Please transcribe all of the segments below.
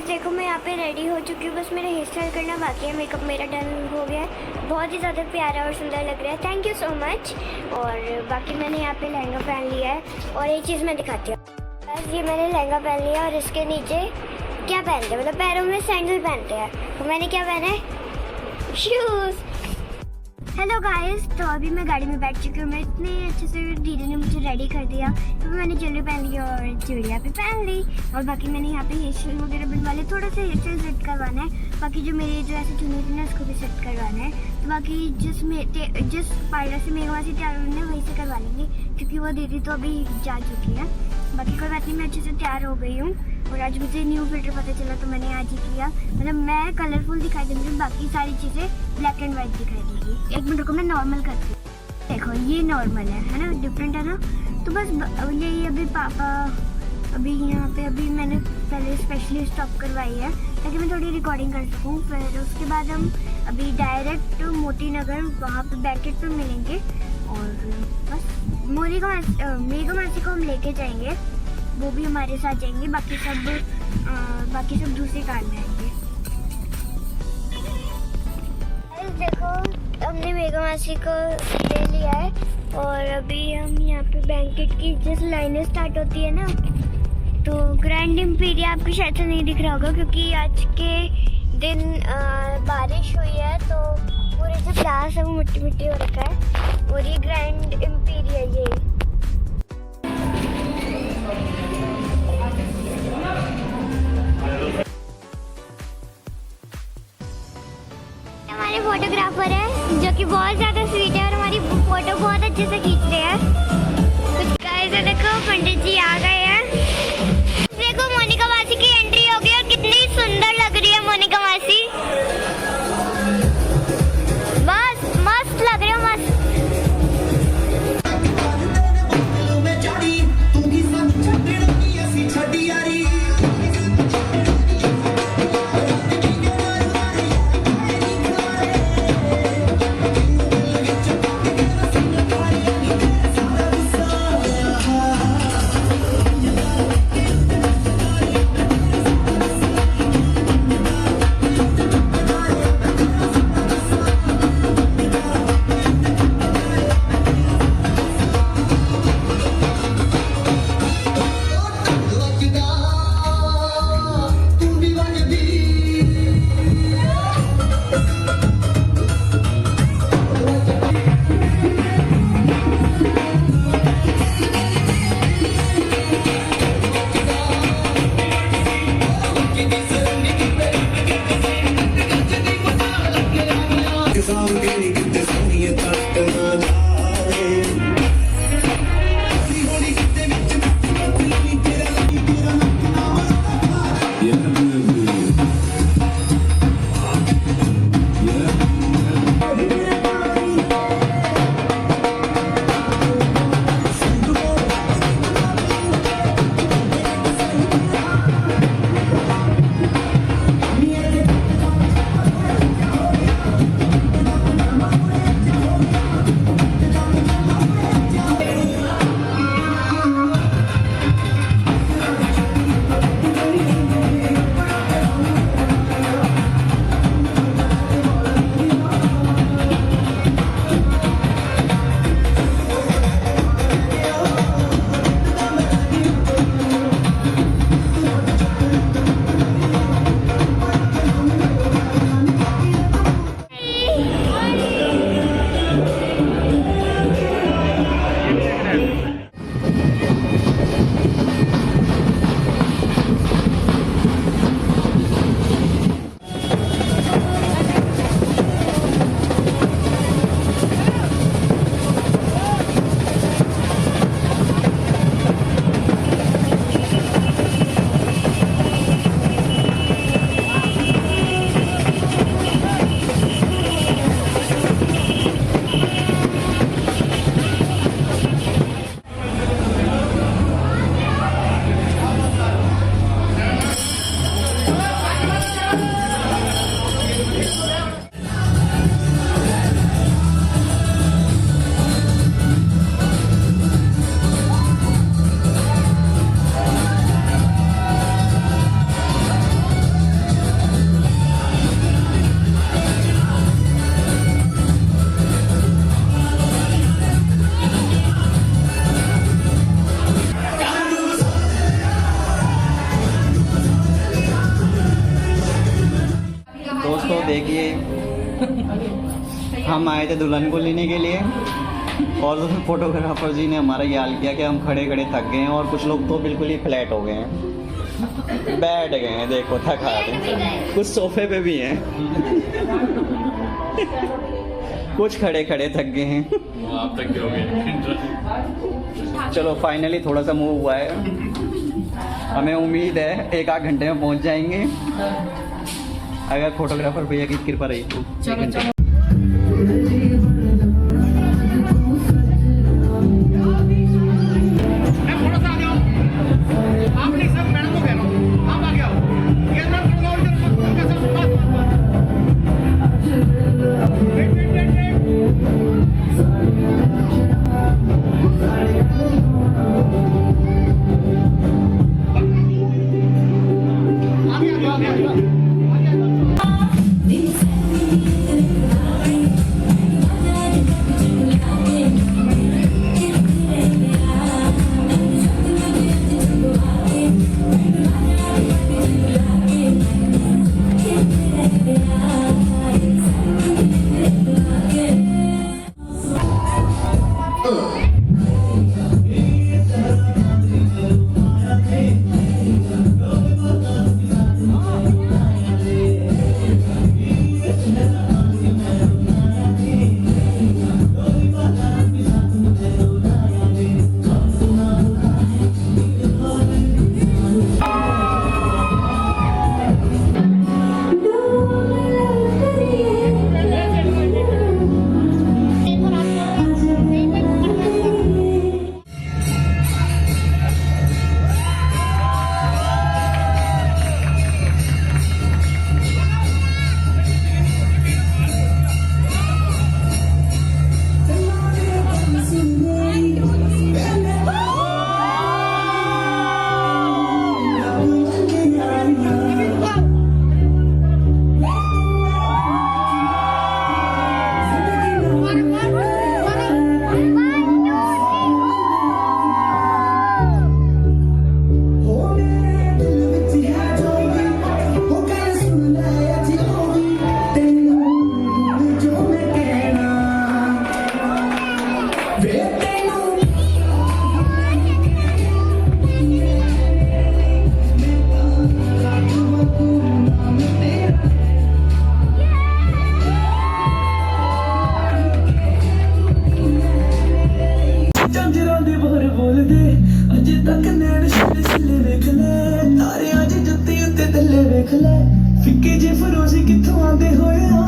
देखो मैं यहाँ पे रेडी हो चुकी हूँ, बस मेरा हेयर स्टाइल करना बाकी है। मेकअप मेरा डन हो गया है, बहुत ही ज़्यादा प्यारा और सुंदर लग रहा है। Thank you so much. और बाकी मैंने यहाँ पे लहंगा पहन लिया है और एक चीज़ मैं दिखाती हूँ। बस ये मैंने लहंगा पहन लिया और इसके नीचे क्या पहनते हैं, मतलब पैरों में सैंडल पहनते हैं। तो मैंने क्या पहना है, शूज़। हेलो गाइस, तो अभी मैं गाड़ी में बैठ चुकी हूँ। मैं इतने अच्छे से दीदी ने मुझे रेडी कर दिया, तो मैंने ज्वेलरी पहन ली और चूड़ियाँ भी पहन ली। और बाकी मैंने यहाँ पे हेयर स्टाइल वगैरह बनवा लिया, थोड़ा सा हेयर स्टाइल सेट करवाना है। बाकी जो मेरी जो ऐसे चुनी थी ना, उसको भी सेट करवाना है। तो बाकी जिस पार्लर से मेघवा से तैयार होने वहीं से करवा लेंगे, क्योंकि वो दीदी तो अभी जा चुकी है। बाकी कोई बात नहीं, मैं अच्छे से तैयार हो गई हूँ। और आज मुझे न्यू फिल्टर पता चला, तो मैंने आज ही किया। मतलब मैं कलरफुल दिखाई दूँगी, बाकी सारी चीज़ें ब्लैक एंड वाइट दिखाई देगी। एक मिनट को मैं नॉर्मल करती हूँ। देखो ये नॉर्मल है ना, डिफरेंट है ना। तो बस यही अभी पापा अभी यहाँ पे अभी मैंने पहले स्पेशली स्टॉप करवाई है, ताकि मैं थोड़ी रिकॉर्डिंग कर सकूँ। फिर उसके बाद हम अभी डायरेक्ट मोती नगर वहाँ पे बैकेट पे मिलेंगे। और बस मेघा मासी को हम लेके जाएंगे, वो भी हमारे साथ जाएंगे। बाकी सब दूसरी कार में आएंगे। देखो हमने मेघा मासी को ले लिया है और अभी हम यहाँ पे बैंकेट की जिस लाइनें स्टार्ट होती है ना, तो ग्रैंड एम्पीरिया आपको शायद से नहीं दिख रहा होगा, क्योंकि आज के दिन बारिश हुई है, तो पूरे जो ग्लास है वो मिट्टी मिट्टी हो रखा है। और ये ग्रैंड एम्पीरिया ये हमारे फोटोग्राफर है, जो कि बहुत ज़्यादा स्वीट है और हमारी फोटो बहुत अच्छे से खींच रहे हैं। तो गाइस देखो पंडित जी आ गए हैं। देखो मोनिका मासी की एंट्री हो गई और कितनी सुंदर लग रही है मोनिका मासी। बस मस्त लग रही हो, मस्त। दोस्तों देखिए, हम आए थे दुल्हन को लेने के लिए और फोटोग्राफर जी ने हमारा ये हाल किया कि हम खड़े खड़े थक गए हैं और कुछ लोग तो बिल्कुल ही फ्लैट हो गए हैं, बैठ गए हैं, देखो थका रहे, कुछ सोफे पे भी हैं, कुछ खड़े खड़े थक गए हैं। आप तक हो गए। चलो फाइनली थोड़ा सा मूव हुआ है, हमें उम्मीद है 1 आध घंटे में पहुंच जाएंगे अगर फोटोग्राफर भैया की कृपा रही तो। 1 घंटे ਫਿੱਕੇ ਜੇ ਫਰੋਜ਼ੀ ਕਿੱਥੋਂ ਆਂਦੇ ਹੋਇਆ,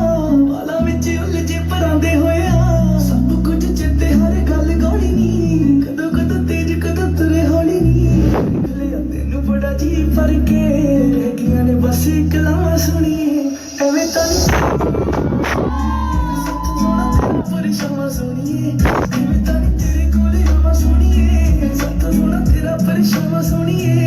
ਵਾਲਾਂ ਵਿੱਚ ਉਲਝੇ ਪਰਾਂਦੇ ਹੋਇਆ, ਸਭ ਕੁਝ ਚੇਤੇ ਹਰ ਗੱਲ ਗਾਉਣੀ ਨੀ, ਕਦੋਂ ਕਦੋਂ ਤੇਜ ਕਦੋਂ ਤੁਰੇ ਹੌਲੀ ਨੀ, ਨਿਕਲਿਆ ਤੈਨੂੰ ਬੜਾ ਜੀ ਫਰਕ ਰਹਿ ਗਈਆਂ ਨੇ ਬਸ ਕਲਾਵਾਂ ਸੁਣੀਏ, ਐਵੇਂ ਤਾਂ ਸੋਣਾ ਤੇਰਾ ਪਰੇਸ਼ਾਨ ਸੁਣੀਏ, ਐਵੇਂ ਤਾਂ ਤੇਰੇ ਕੋਲੇ ਆਵਾਂ ਸੁਣੀਏ, ਸੱਤ ਸੋਣਾ ਤੇਰਾ ਪਰੇਸ਼ਾਨ ਸੁਣੀਏ।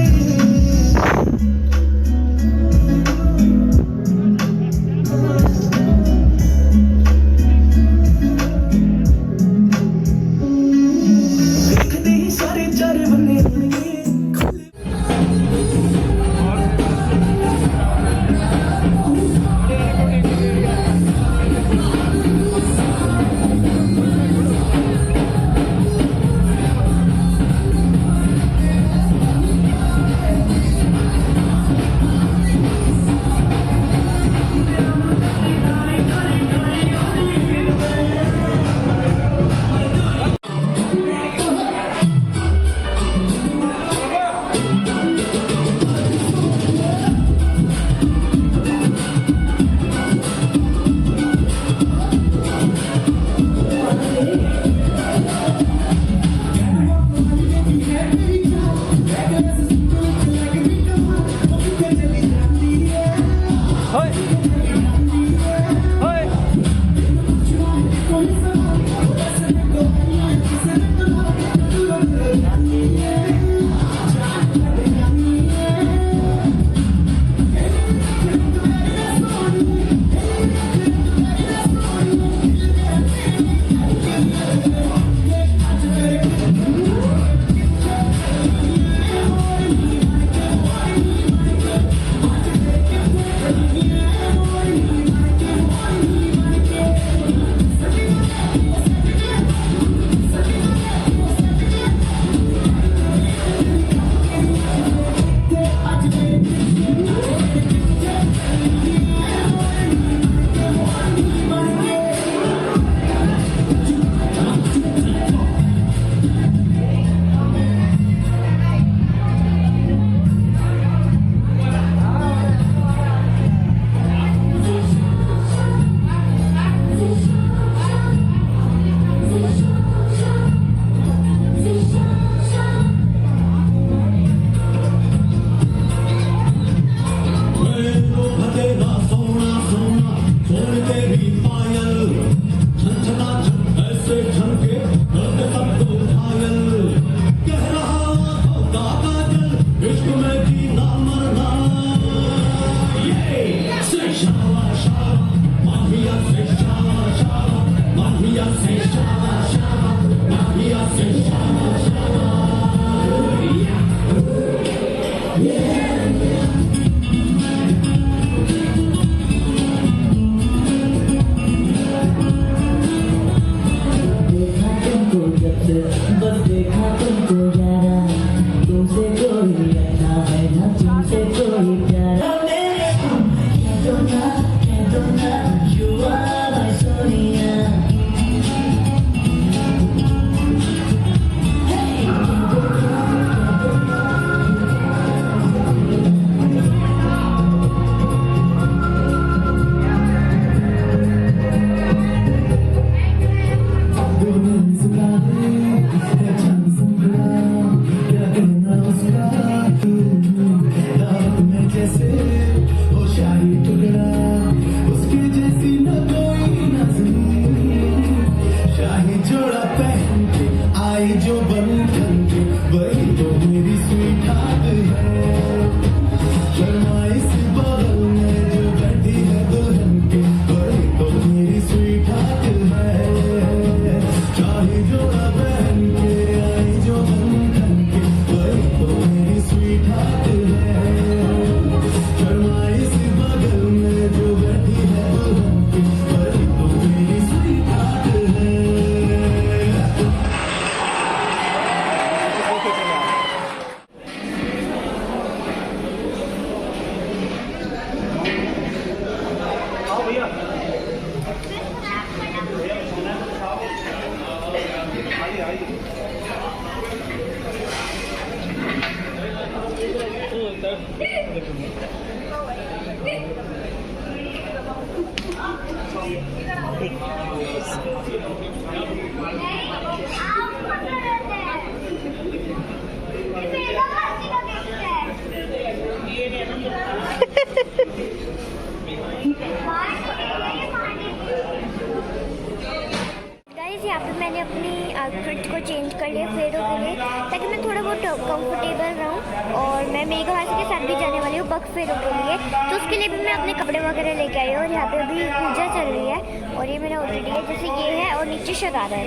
गाइस यहाँ पे मैंने अपनी आउटफिट को चेंज कर लिया फेरों के लिए, ताकि मैं थोड़ा बहुत कंफर्टेबल रहूँ। और मैं मेरी घासी के साथ भी जाने वाली हूँ बक फेरों के लिए, तो उसके लिए भी मैं अपने कपड़े वगैरह लेके आई हूँ। और यहाँ पे अभी पूजा चल रही है और ये मेरा आउटफिट है, जैसे ये है और नीचे शरारा है।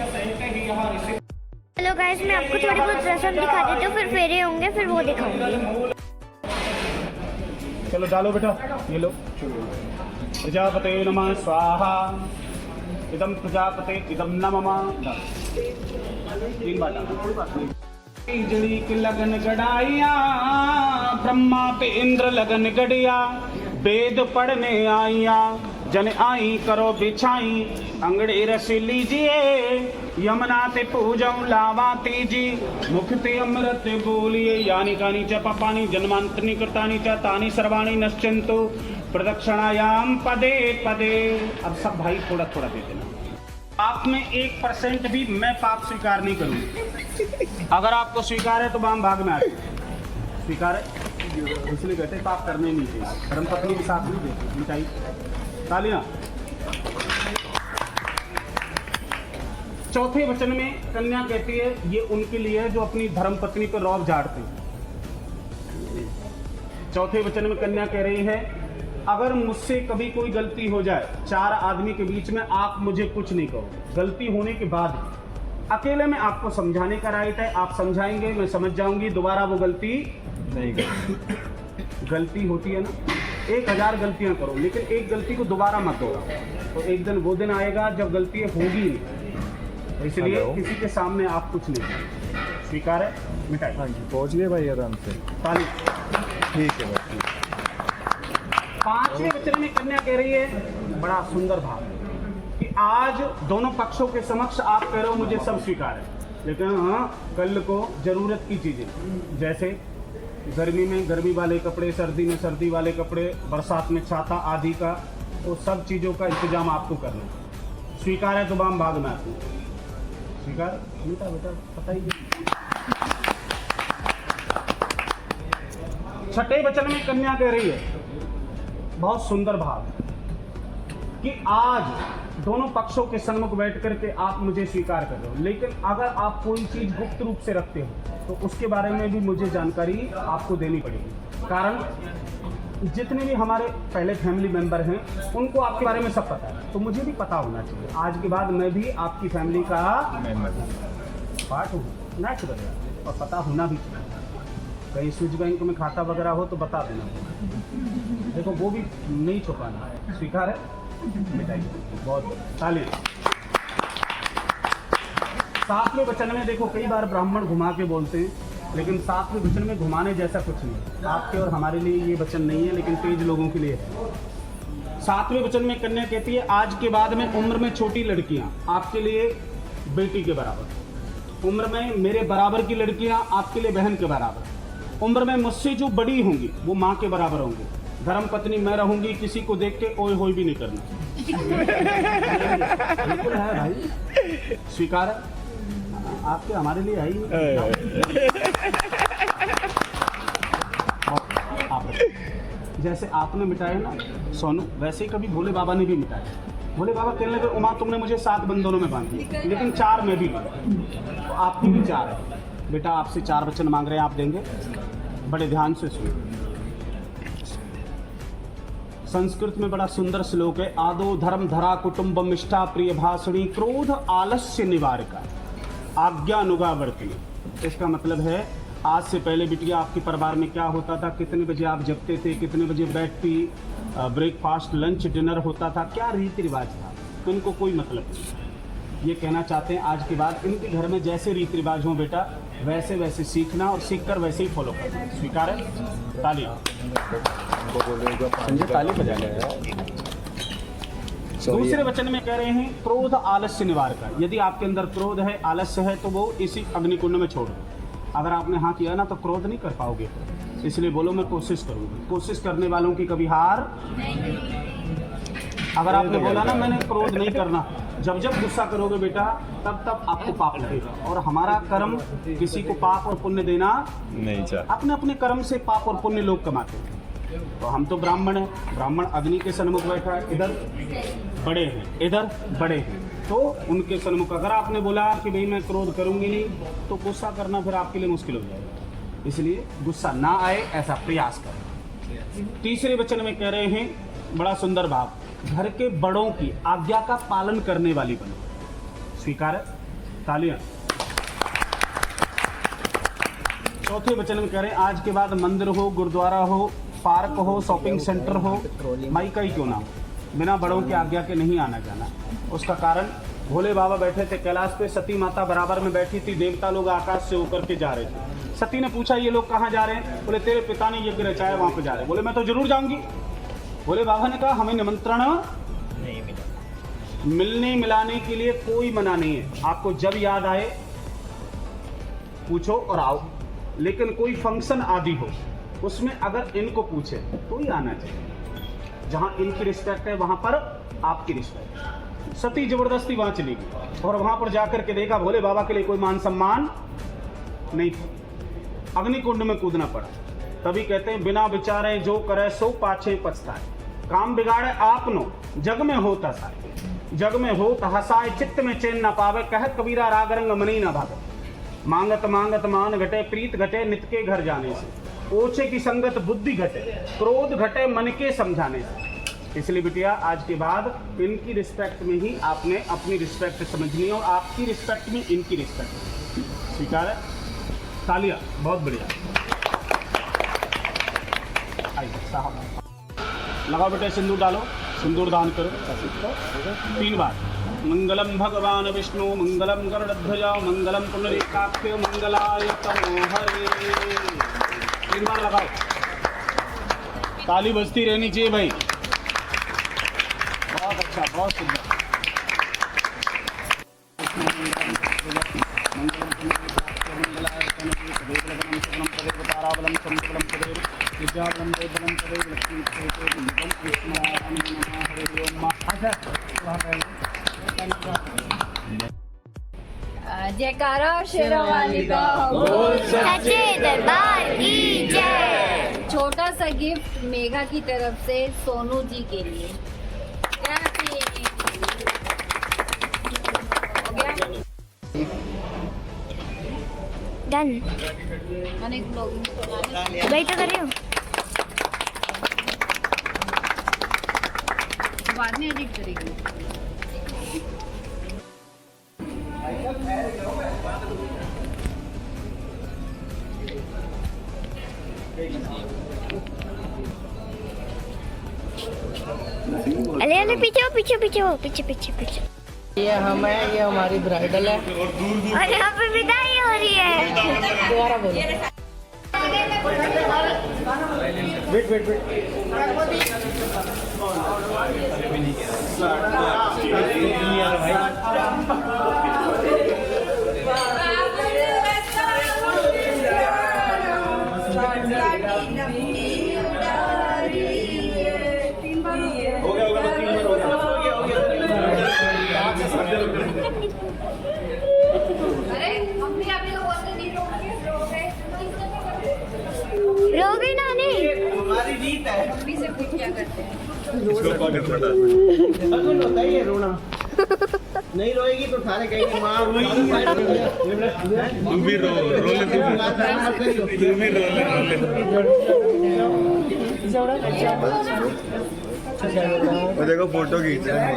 चलो गाइस मैं आपको थोड़ी बहुत रस्म दिखा देती हूँ, फिर फेरे होंगे फिर वो दिखाऊंगी। चलो डालो बेटा, ये लो। प्रजापते नमः स्वाहा, इदम प्रजापते इदम नमः। 3 बार डालो, कोई बात नहीं। जड़ी की लगन गड़ाइया, ब्रह्मा पे इंद्र लगन गड़िया, वेद पढ़ने आइया, जन आई करो बिछाई, अंगड़ी रस लीजिए, यमुना ते पूजम लावा तेजी, मुख ते अमृत बोलिए, यानी कानी च पापानि जन्मांतनि कृतानि च तानि सर्वाणि नश्यन्तु प्रदक्षिणायाम पदे पदे। अब सब भाई थोड़ा थोड़ा दे देना। आप में 1% भी मैं पाप स्वीकार नहीं करूँगा। अगर आपको स्वीकार है तो हम भाग में आते। स्वीकार है इसलिए कहते पाप करने नहीं चाहिए। धर्म पत्नी के साथ नहीं देते मिठाई। तालियां। चौथे वचन में कन्या कहती है ये उनके लिए है जो अपनी धर्म पत्नी पर रौब झाड़ते हैं। चौथे वचन में कन्या कह रही है अगर मुझसे कभी कोई गलती हो जाए 4 आदमी के बीच में, आप मुझे कुछ नहीं कहो। गलती होने के बाद अकेले में आपको समझाने का राइट है, आप समझाएंगे, मैं समझ जाऊंगी, दोबारा वो गलती नहीं करें। गलती होती है ना, 1000 गलतियां करो, लेकिन एक गलती को दोबारा मत दोहराओ, तो एक दिन वो दिन आएगा जब गलती होगी नहीं। इसलिए किसी के सामने आप कुछ नहीं करें। स्वीकार है मिठाई? हाँ जी, पहुँच गए भाई आराम से। ताली। ठीक है भाई। 5वें वचन में कन्या कह रही है बड़ा सुंदर भाव कि आज दोनों पक्षों के समक्ष आप कह रहे हो मुझे सब स्वीकार है, लेकिन हाँ कल को जरूरत की चीजें, जैसे गर्मी में गर्मी वाले कपड़े, सर्दी में सर्दी वाले कपड़े, बरसात में छाता आदि का, तो सब चीजों का इंतजाम आपको करना है। स्वीकार है तो बाम भाग में आती है। स्वीकार बेटा बेटा पता ही नहीं। 6ठे वचन में कन्या कह रही है बहुत सुंदर भाव कि आज दोनों पक्षों के सन्मुख बैठ करके आप मुझे स्वीकार कर रहे हो, लेकिन अगर आप कोई चीज गुप्त रूप से रखते हो तो उसके बारे में भी मुझे जानकारी आपको देनी पड़ेगी। कारण जितने भी हमारे पहले फैमिली मेंबर हैं उनको आपके बारे में सब पता है, तो मुझे भी पता होना चाहिए। आज के बाद मैं भी आपकी फैमिली का पार्ट हूँ, नेचुरल है, और पता होना भी चाहिए। कहीं स्विच बैंक में खाता वगैरह हो तो बता देना, देखो वो भी नहीं छुपाना है। स्वीकार है? बहुत तालियां। 7वें वचन में देखो कई बार ब्राह्मण घुमा के बोलते हैं, लेकिन 7वें वचन में घुमाने जैसा कुछ नहीं। आपके और हमारे लिए ये वचन नहीं है, लेकिन तेज लोगों के लिए है। 7वें वचन में कन्या कहती है आज के बाद में उम्र में छोटी लड़कियां आपके लिए बेटी के बराबर, उम्र में मेरे बराबर की लड़कियां आपके लिए बहन के बराबर, उम्र में मुझसे जो बड़ी होंगी वो माँ के बराबर होंगी, धर्म पत्नी मैं रहूंगी, किसी को देख के ओए होए भी नहीं करना। बिल्कुल है भाई। स्वीकार है? आपके हमारे लिए है ही। आप जैसे आपने मिटाया ना सोनू, वैसे ही कभी भोले बाबा ने भी मिटाया। भोले बाबा कहने लगे उमा तुमने मुझे 7 बंधनों में बांध दिया, लेकिन 4 में भी तो आपकी भी 4 है। बेटा आपसे 4 वचन मांग रहे हैं, आप देंगे? बड़े ध्यान से सुनिए। संस्कृत में बड़ा सुंदर श्लोक है, आदो धर्म धरा कुटुंबम इष्टा प्रिय भाषणी क्रोध आलस्य निवारका आज्ञानुगावर्तिनी। इसका मतलब है आज से पहले बिटिया आपके परिवार में क्या होता था, कितने बजे आप जगते थे, कितने बजे बेड पे ब्रेकफास्ट लंच डिनर होता था, क्या रीति रिवाज था, तो इनको कोई मतलब नहीं। ये कहना चाहते हैं आज के बाद इनके घर में जैसे रीति रिवाज हो बेटा वैसे वैसे सीखना और सीखकर वैसे ही फॉलो करना। स्वीकार है? ताली। संजय ताली बजाने हैं। दूसरे वचन में कह रहे हैं क्रोध आलस्य निवार का। यदि आपके अंदर क्रोध है, आलस्य है, तो वो इसी अग्निकुंड में छोड़ दो। अगर आपने हाँ किया ना तो क्रोध नहीं कर पाओगे, इसलिए बोलो मैं कोशिश करूंगी। कोशिश करने वालों की कभी हार। अगर आपने बोला ना मैंने क्रोध नहीं करना, जब जब गुस्सा करोगे बेटा तब तब आपको पाप लगेगा। और हमारा कर्म किसी को पाप और पुण्य देना नहीं चाहिए। अपने अपने कर्म से पाप और पुण्य लोग कमाते हैं। तो हम तो ब्राह्मण हैं, ब्राह्मण अग्नि के सन्मुख बैठा है, इधर बड़े हैं, इधर बड़े हैं, तो उनके सन्मुख अगर आपने बोला कि भाई मैं क्रोध करूंगी नहीं, तो गुस्सा करना फिर आपके लिए मुश्किल हो जाएगा। इसलिए गुस्सा ना आए ऐसा प्रयास करें। तीसरे वचन में कह रहे हैं, बड़ा सुंदर भाव, घर के बड़ों की आज्ञा का पालन करने वाली बनो। स्वीकार है? तालियां। चौथे वचन में कह रहे हैं, आज के बाद मंदिर हो, गुरुद्वारा हो, पार्क हो, शॉपिंग सेंटर हो, माई का ही क्यों ना हो, बिना बड़ों की आज्ञा के नहीं आना जाना। उसका कारण, भोले बाबा बैठे थे कैलाश पे, सती माता बराबर में बैठी थी, देवता लोग आकाश से होकर के जा रहे थे। सती ने पूछा ये लोग कहाँ जा रहे हैं? बोले तेरे पिता ने यज्ञ रचाया, वहां पे जा रहे हैं। बोले मैं तो जरूर जाऊंगी। भोले बाबा ने कहा हमें निमंत्रण नहीं मिला, मिलने मिलाने के लिए कोई मना नहीं है, आपको जब याद आए पूछो और आओ, लेकिन कोई फंक्शन आदि हो उसमें अगर इनको पूछे तो ही आना चाहिए। जहां इनकी रिस्पेक्ट है वहां पर आपकी रिस्पेक्ट। सती जबरदस्ती वहां चली गई और वहां पर जाकर के देखा भोले बाबा के लिए कोई मान सम्मान नहीं था, अग्निकुंड में कूदना पड़ा। तभी कहते हैं बिना विचारे जो करे सो पाछे पछताए, काम बिगाड़े आपनो जग में हो तसाए, जग में हो हसाए चित्त में चैन ना पावे, कह कबीरा राग रंग मनी ना भावे, मांगत मांगत मान घटे प्रीत घटे नित के घर जाने से, ओछे की संगत बुद्धि घटे क्रोध घटे मन के समझाने से। इसलिए बिटिया आज के बाद इनकी रिस्पेक्ट में ही आपने अपनी रिस्पेक्ट समझनी है और आपकी रिस्पेक्ट में इनकी रिस्पेक्ट। स्वीकार है? तालियां। बहुत बढ़िया। आइए साहब लगाओ बेटे, सिंदूर डालो, सिंदूर दान करो 3 बार। मंगलम भगवान विष्णु मंगलम गरुड़ध्वजा मंगलम पुंडरीकाक्ष मंगलाय तनो हरे। 3 बार लगाओ, ताली बजती रहनी चाहिए भाई। बहुत अच्छा, बहुत सुंदर। जयकारा शेरावाली का सच्चे दरबार की जय। छोटा सा गिफ्ट मेघा की तरफ से सोनू जी के लिए। डन। मैंने ब्लॉगिंग वही तो कर रही हूँ। बाद में एडिट करेगी। अरे अरे पीछे हो, पीछे पीछे हो, पीछे पीछे पीछे। ये हम है, ये हमारी ब्राइडल है। और यहाँ पे विदाई हो रही है। दोबारा बोलो। Wait wait wait. रो गई नानी। हमारी रीत है। मम्मी से पूछ क्या करते हैं। होता ही है रोना। नहीं रोएगी तो सारे कहेंगे माँ रोएगी। तू भी रो ले, तू भी रो ले। वो देखो फोटो खींच रहे हैं।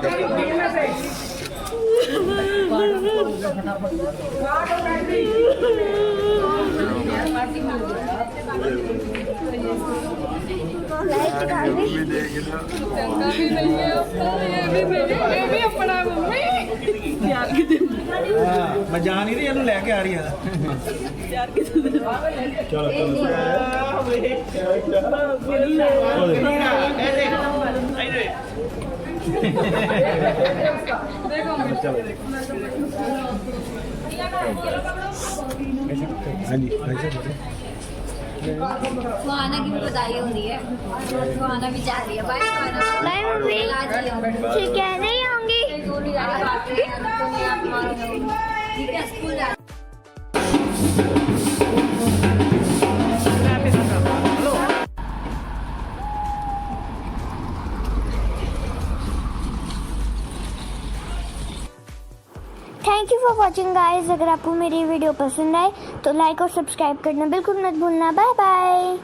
मैं जा नहीं रही, ਇਹਨੂੰ ਲੈ ਕੇ ਆ ਰਹੀ ਹਾਂ। सुहाना की भी बधाई हो रही है। सुहाना भी जा रही है। बाय सुहाना। Bye mummy. ठीक है, नहीं आऊंगी। ठीक है, स्कूल जा। Thank you for watching guys. अगर आपको मेरी वीडियो पसंद आए तो लाइक और सब्सक्राइब करना बिल्कुल मत भूलना। Bye bye.